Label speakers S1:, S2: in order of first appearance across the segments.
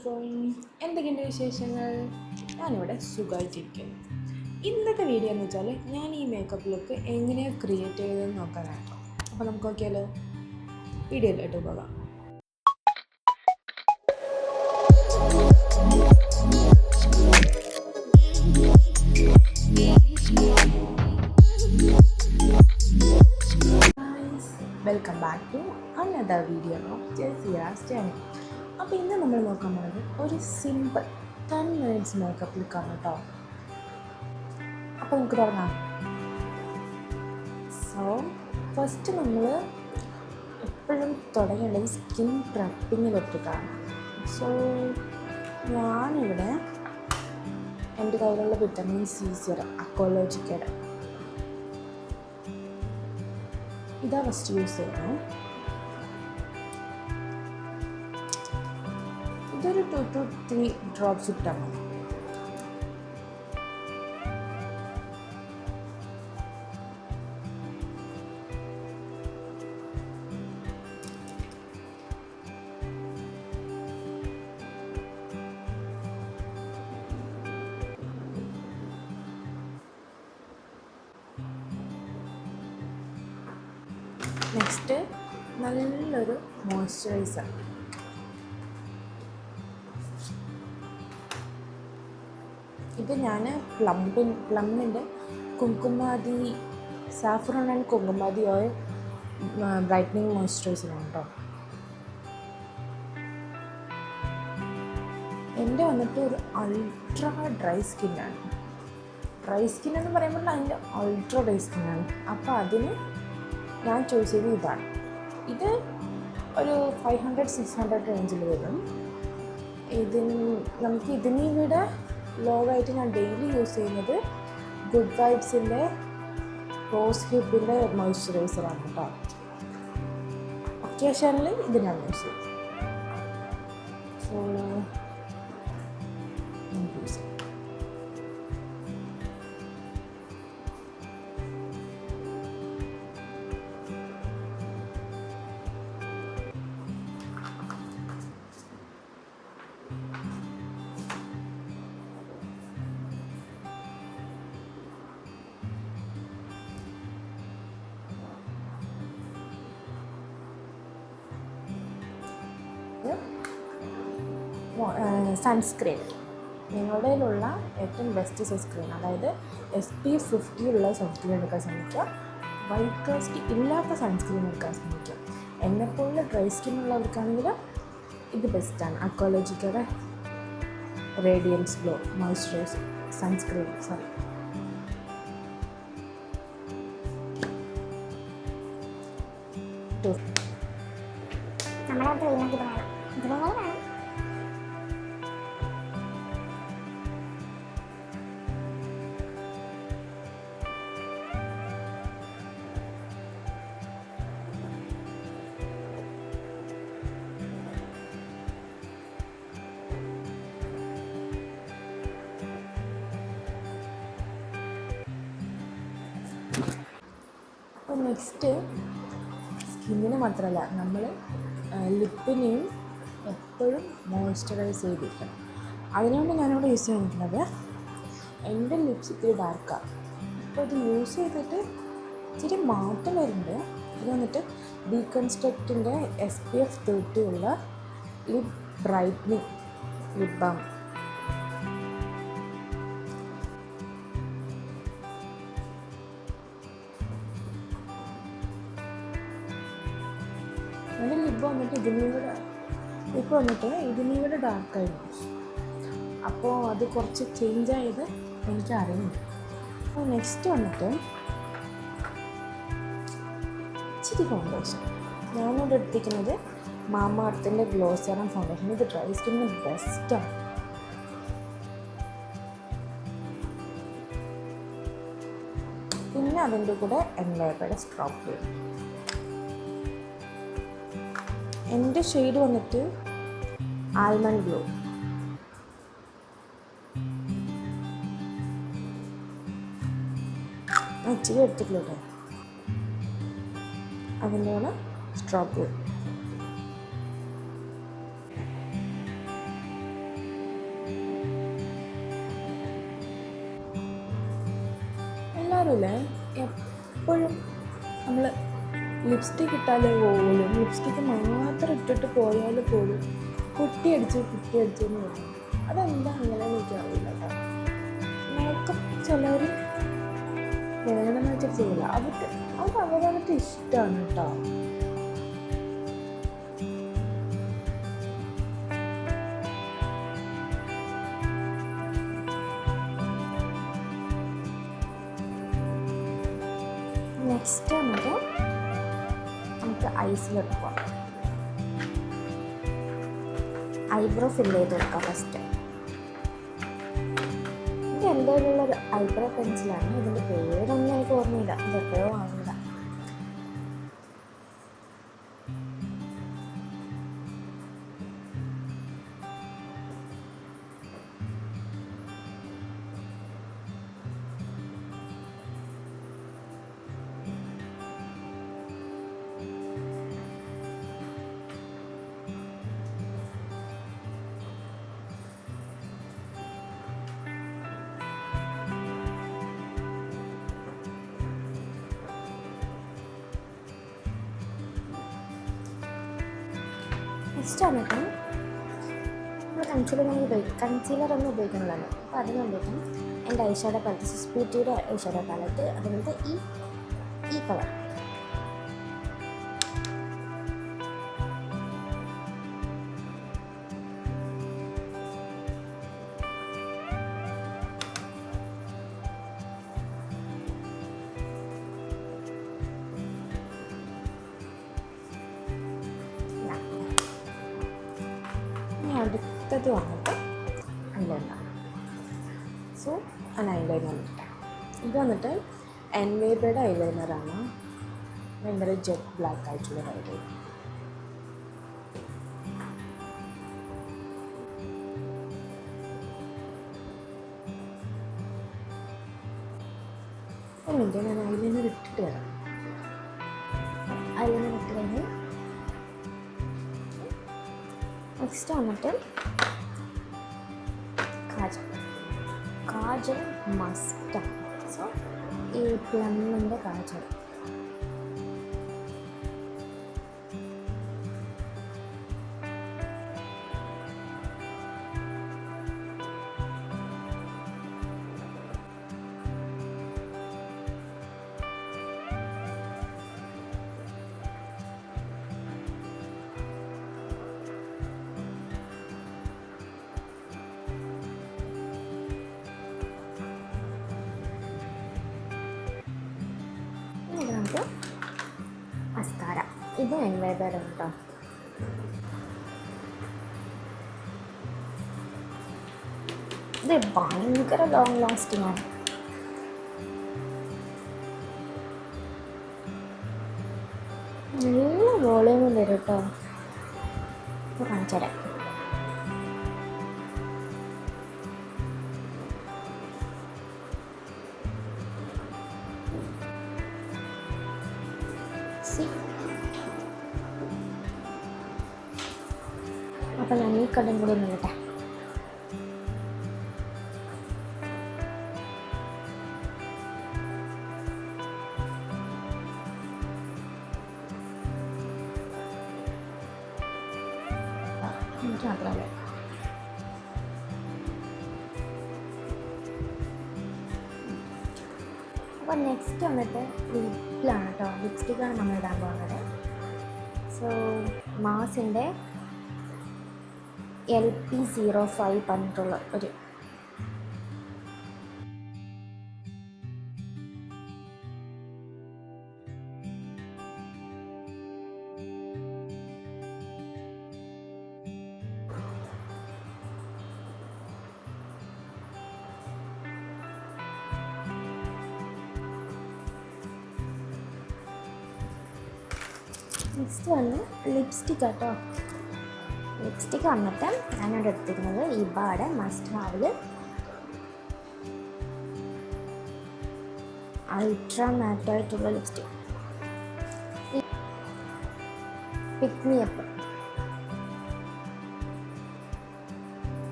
S1: അസ്സലാമലൈക്കും. എന്തൊക്കെയുണ്ട് വിശേഷങ്ങൾ? ഞാനിവിടെ സുഖമായിട്ടിരിക്കുന്നു. ഇന്നത്തെ വീഡിയോ എന്ന് വെച്ചാൽ ഞാൻ ഈ മേക്കപ്പ് ലുക്ക് എങ്ങനെയാണ് ക്രിയേറ്റ് ചെയ്തതെന്ന് നോക്കാനായിട്ടോ. അപ്പോൾ നമുക്ക് നോക്കിയാലോ, വീഡിയോയിലോട്ട് പോകാം. Welcome back to another video of Jesiya's channel. അപ്പോൾ ഇന്ന് നമ്മൾ നോക്കാൻ പോകുന്നത് ഒരു സിമ്പിൾ 10 മിനിറ്റ്സ് മേക്കപ്പ് ലുക്കാണ് കേട്ടോ. അപ്പോൾ നമുക്ക് തുടങ്ങാം. സോ ഫസ്റ്റ് നമ്മൾ എപ്പോഴും തുടങ്ങേണ്ടത് സ്കിൻ പ്രപ്പിങ്ങിലൊട്ടിട്ടാണ്. സോ ഞാനിവിടെ എൻ്റെ കയ്യിലുള്ള വിറ്റമിൻ സി സിറം അക്കോളജിക്കയുടെ ഇതാ ഫസ്റ്റ് യൂസ് ചെയ്യണം. ഇതൊരു 2 to 3 ഡ്രോപ്സ് ഇട്ടാൽ മതി. നെക്സ്റ്റ് നല്ലൊരു മോയ്സ്ചറൈസർ. ഇത് ഞാൻ പ്ലമ്മിൻ്റെ Kumkumadi saffron and Kumkumadi oil brightening മോയ്സ്ചറൈസറാണ് കേട്ടോ. എൻ്റെ വന്നിട്ട് ഒരു അൾട്രാ ഡ്രൈ സ്കിന്നാണ്. ഡ്രൈ സ്കിൻ എന്ന് പറയുമ്പോൾ അതിൻ്റെ അൾട്രാ ഡ്രൈ സ്കിന്നാണ്. അപ്പോൾ അതിന് ഞാൻ ചൂസ് ചെയ്തത് ഇതാണ്. ഇത് ഒരു 500-600 റേഞ്ചിൽ വരും. നമുക്ക് ഇതിന് ഇവിടെ ലോവായിട്ട് ഞാൻ ഡെയിലി യൂസ് ചെയ്യുന്നത് ഗുഡ് വൈബ്സിൻ്റെ റോസ് ഹിപ്പിൻ്റെ മോയ്സ്ചറൈസറാണ് കേട്ടോ. ഒക്കേഷനിൽ ഇത് ഞാൻ യൂസ് ചെയ്യും. സോ യൂസ് ചെയ്യും. സൺസ്ക്രീൻ, നിങ്ങളുടെ കയ്യിലുള്ള ഏറ്റവും ബെസ്റ്റ് സൺസ്ക്രീൻ, അതായത് SPF50 ഉള്ള സൺസ്ക്രീൻ എടുക്കാൻ ശ്രമിക്കുക. വൈറ്റ് കാസ്റ്റ് ഇല്ലാത്ത സൺസ്ക്രീൻ എടുക്കാൻ ശ്രമിക്കുക. എന്നെപ്പോലുള്ള ഡ്രൈ സ്കിൻ ഉള്ളവർക്കാണെങ്കിൽ ഇത് ബെസ്റ്റാണ്. അക്കോളജിക്കയുടെ റേഡിയൻസ് ഗ്ലോ മോയ്സ്ചറൈസർ സൺസ്ക്രീൻ. അപ്പോൾ നെക്സ്റ്റ് സ്കിന്നിന് മാത്രമല്ല, നമ്മൾ ലിപ്പിനെയും എപ്പോഴും മോയ്സ്ചറൈസ് ചെയ്തിരിക്കണം. അതിനുവേണ്ടി ഞാനിവിടെ യൂസ് ചെയ്തിരിക്കുന്നത്, എൻ്റെ ലിപ്സ് ഇത്തിരി ഡാർക്കാണ്. അപ്പോൾ ഇത് യൂസ് ചെയ്തിട്ട് ഇച്ചിരി മാറ്റം വരുന്നുണ്ട്. ഇത് വന്നിട്ട് ഡീകൺസ്ട്രക്റ്റിൻ്റെ SPF30 ഉള്ള ലിപ് ബ്രൈറ്റ്നിങ് ലിപ് ബാം. എൻ്റെ ലിപ്പ് വന്നിട്ട് ഇതിനൂടെ ഡാർക്കായിരുന്നു. അപ്പോൾ അത് കുറച്ച് ചേഞ്ച് ആയത് എനിക്ക് അറിയുന്നു. അപ്പോൾ നെക്സ്റ്റ് വന്നിട്ട് ഇച്ചിരി ഫൗണ്ടേഷൻ. ഞാനിവിടെ എടുത്തിരിക്കുന്നത് മാമ എർത്തിൻ്റെ ഗ്ലോ സെറം ഫൗണ്ടേഷൻ. ഇത് ഡ്രൈ സ്കിന്നിന് ബെസ്റ്റാണ്. പിന്നെ അതിൻ്റെ കൂടെ എൻവൈബയുടെ സ്ട്രോബെറി. എൻ്റെ ഷെയ്ഡ് വന്നിട്ട് ആൽമണ്ട് ഗ്ലോ. ഇച്ചിരി എടുത്തിട്ടില്ല. അതിൻ്റെ കൂടെ സ്ട്രോബെറി. ചിലരില്ലേ എപ്പോഴും നമ്മൾ ലിപ്സ്റ്റിക് ഇട്ടാലേ പോലും ലിപ്സ്റ്റിക്ക് മാത്രം ഇട്ടിട്ട് പോയാൽ പോലും കുട്ടിയടിച്ച് എന്ന് പറയും. അതെന്താ അങ്ങനെ എനിക്കറിയില്ല കേട്ടോ. മേക്കപ്പ് ചിലർ വേണമെന്ന് വെച്ചിട്ട് ചെയ്യില്ല, അത് അവരവർക്ക് ഇഷ്ടമാണ് കേട്ടോ. നെക്സ്റ്റ് വന്നിട്ട് നമുക്ക് ഐസിലെടുക്കാം. ഐബ്രോ ഫില്ല് ചെയ്തെടുക്കാം ഫസ്റ്റ്. ഇത് എൻ്റെ കയ്യിലുള്ളൊരു ഐബ്രോ പെൻസിലാണ്. ഇതിൻ്റെ പേരൊന്നും എനിക്ക് ഓർമ്മയില്ല, ഇത് എപ്പോഴോ വാങ്ങിയതാണ്. നെക്സ്റ്റ് വന്നിട്ട് നമ്മൾ കൺസീലർ ഒന്നും ഉപയോഗിക്കുന്നതാണ്. അപ്പോൾ അതിന് വേണ്ടിയിട്ട് എൻ്റെ ഐഷാഡോ പാലറ്റ്, സിസ്ബിറ്റിയുടെ ഐഷാഡോ പാലറ്റ്, അതുപോലത്തെ ഈ കളർ അടുത്തത് വന്നിട്ട് ഐലൈനർ. സോ ഐലൈനർ ഇത് വന്നിട്ട് എൻവേബയുടെ ഐലൈനറാണ്. ഭയങ്കര ജെറ്റ് ബ്ലാക്ക് ആയിട്ടുള്ള ഐലൈനർ. ഞാൻ ഐലൈനർ ഇട്ടിട്ട് വരാം. ഐലൈനർ ഇട്ട് കഴിഞ്ഞ് നെക്സ്റ്റ് വന്നിട്ട് കാജൽ മസ്റ്റാണ്. സോ ഈ പ്ലമ്മിൻ്റെ കാജൽ. നമുക്ക് മസ്കാര. ഇത് എൻവേബയുടെ കേട്ടോ. ഇത് ഭയങ്കര ലോങ് ലാസ്റ്റിംഗ് ആണ്. നല്ല വോളിയം തരും കേട്ടോ. കാണിച്ചു തരാം. അപ്പം ഞാൻ ഈ കടയും കൂടി നോക്കട്ടെ. എനിക്ക് മാത്രമല്ല. അപ്പോൾ നെക്സ്റ്റ് വന്നിട്ട് ലിപ്പിലാണ് കേട്ടോ. ലിപ്സ്റ്റിക്കാണ് നമ്മൾ ഇടാൻ പോകുന്നത്. സോ മാസിൻ്റെ LP05 പറഞ്ഞിട്ടുള്ള ഒരു നെക്സ്റ്റ് വന്ന് ലിപ്സ്റ്റിക് കേട്ടോ. ലിപ്സ്റ്റിക്ക് വന്നിട്ട് ഞാനിവിടെ എടുത്തിരിക്കുന്നത് ഇബാടെ മസ്റ്റ് ഹാവിൽ അൾട്രാ മാറ്റായിട്ടുള്ള ലിപ്സ്റ്റിക്. പിക്ക് മി അപ്പ്.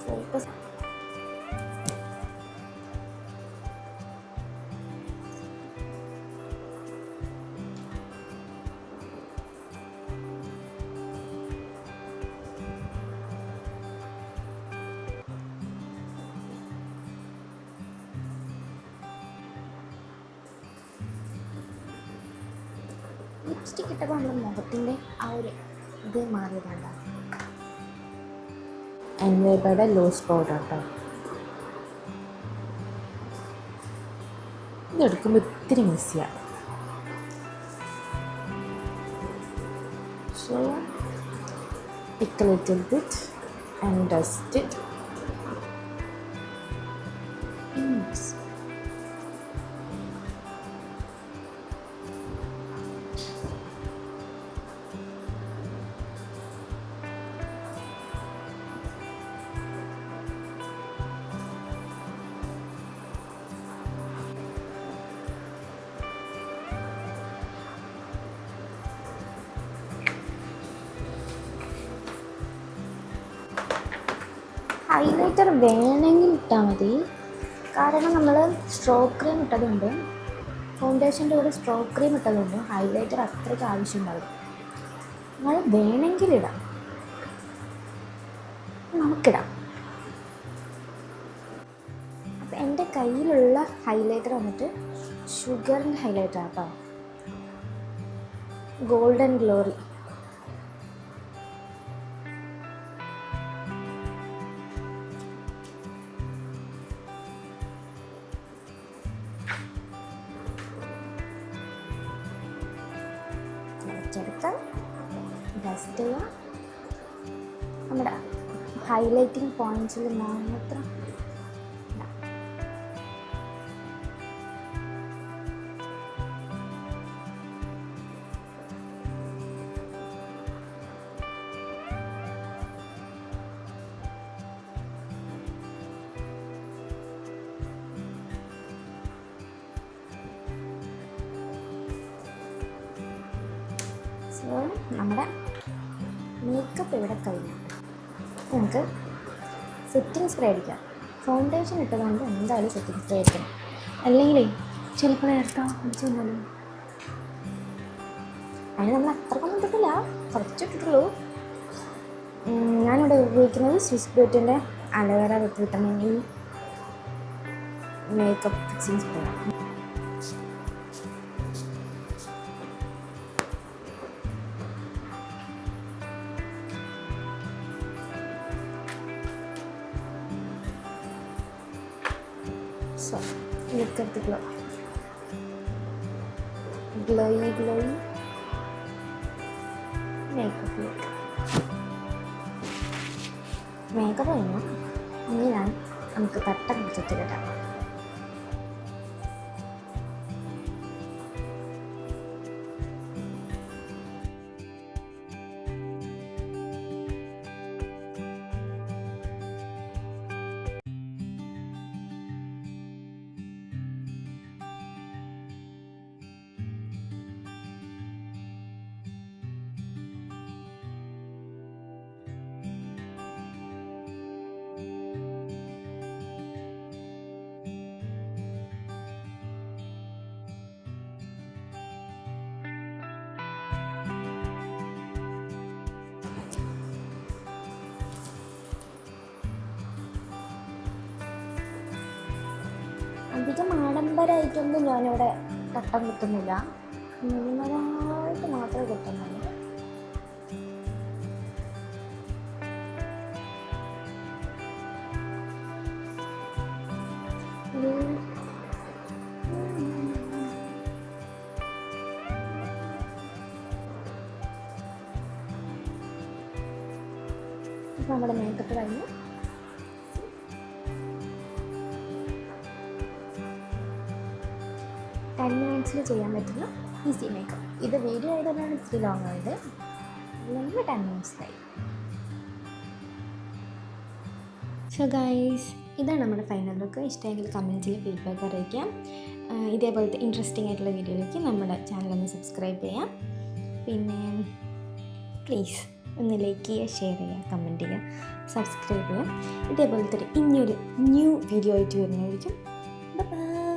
S1: ഫോക്കസ്.
S2: ലിപ്സ്റ്റിക് ഇട്ടപ്പോൾ നമ്മുടെ മുഖത്തിൻ്റെ ആ ഒരു ഇത് മാറിയതാണ്.
S1: എൻവേബയുടെ ലൂസ് പൗഡർ കേട്ടോ. ഇതെടുക്കുമ്പോൾ ഇത്തിരി മിസ് ചെയ്യാം. So pick a little bit and dust it.
S2: Highlighter വേണമെങ്കിൽ ഇട്ടാൽ മതി, കാരണം നമ്മൾ സ്ട്രോക്ക് ക്രീം ഇട്ടതുകൊണ്ട്, ഫൗണ്ടേഷൻ്റെ കൂടെ സ്ട്രോക്ക് ക്രീം ഇട്ടതുകൊണ്ട് ഹൈലൈറ്റർ അത്രയ്ക്ക് ആവശ്യമുണ്ടാകും. നിങ്ങൾ വേണമെങ്കിൽ ഇടാം, നമുക്കിടാം. അപ്പം എൻ്റെ കയ്യിലുള്ള ഹൈലൈറ്റർ വന്നിട്ട് ഷുഗറിൻ്റെ ഹൈലൈറ്റർ കേട്ടോ, ഗോൾഡൻ ഗ്ലോറി. എടുത്ത് ഡസ്റ്റ് ചെയ്യുക. നമ്മുടെ ഹൈലൈറ്റിംഗ് പോയിൻറ്റ്സിൽ മാത്രം നമ്മുടെ മേക്കപ്പ് ഇവിടെ കഴിഞ്ഞു. നമുക്ക് സെറ്റിംഗ് സ്പ്രേ അടിക്കാം. ഫൗണ്ടേഷൻ ഇട്ടതുകൊണ്ട് എന്തായാലും സെറ്റിംഗ് സ്പ്രേ അടിക്കണം, അല്ലെങ്കിൽ ചിലപ്പോൾ നേരത്തെ അടിച്ചു വന്നാലും. അതിന് നമ്മൾ അത്രക്കൊന്നും ഇട്ടിട്ടില്ല, കുറച്ചിട്ടിട്ടുള്ളൂ. ഞാനിവിടെ ഉപയോഗിക്കുന്നത് സ്വിസ് ബ്യൂട്ടിൻ്റെ aloe vera with vitamin E makeup fixing spray. So, look at the glow. Glowy, glowy makeup look. Makeup കഴിഞ്ഞു. ഇനി നമുക്ക് തട്ട പിടിച്ചിട്ടിടാം. അധികം ആഡംബരമായിട്ടൊന്നും ഞാനിവിടെ തട്ടം കിട്ടുന്നില്ല, മിനിമലായിട്ട് മാത്രമേ കിട്ടുന്നുള്ളൂ. ഇപ്പം നമ്മുടെ മേക്കപ്പ് കഴിഞ്ഞു. മിനിറ്റ്സിൽ ചെയ്യാൻ പറ്റുന്ന ഈസി മേക്കപ്പ്. ഇത് വീഡിയോ ആയതുകൊണ്ടാണ് ഇത്തിരി ലോങ് ആയത്, അല്ലെങ്കിൽ 10 മിനിറ്റ്സിലായി. സോ ഗൈസ്, ഇതാണ് നമ്മുടെ ഫൈനൽ ലുക്ക്. ഇഷ്ടമെങ്കിൽ കമൻറ്റിൽ ഫീഡ്ബാക്ക് അറിയിക്കാം. ഇതേപോലത്തെ ഇൻട്രസ്റ്റിംഗ് ആയിട്ടുള്ള വീഡിയോയിലേക്ക് നമ്മുടെ ചാനലൊന്ന് സബ്സ്ക്രൈബ് ചെയ്യാം. പിന്നെ പ്ലീസ് ഒന്ന് ലൈക്ക് ചെയ്യുക, ഷെയർ ചെയ്യുക, കമൻറ്റ് ചെയ്യുക, സബ്സ്ക്രൈബ് ചെയ്യുക. ഇതേപോലത്തെ ഇനിയൊരു ന്യൂ വീഡിയോ ആയിട്ട് വരുന്നതായിരിക്കും. ബൈ.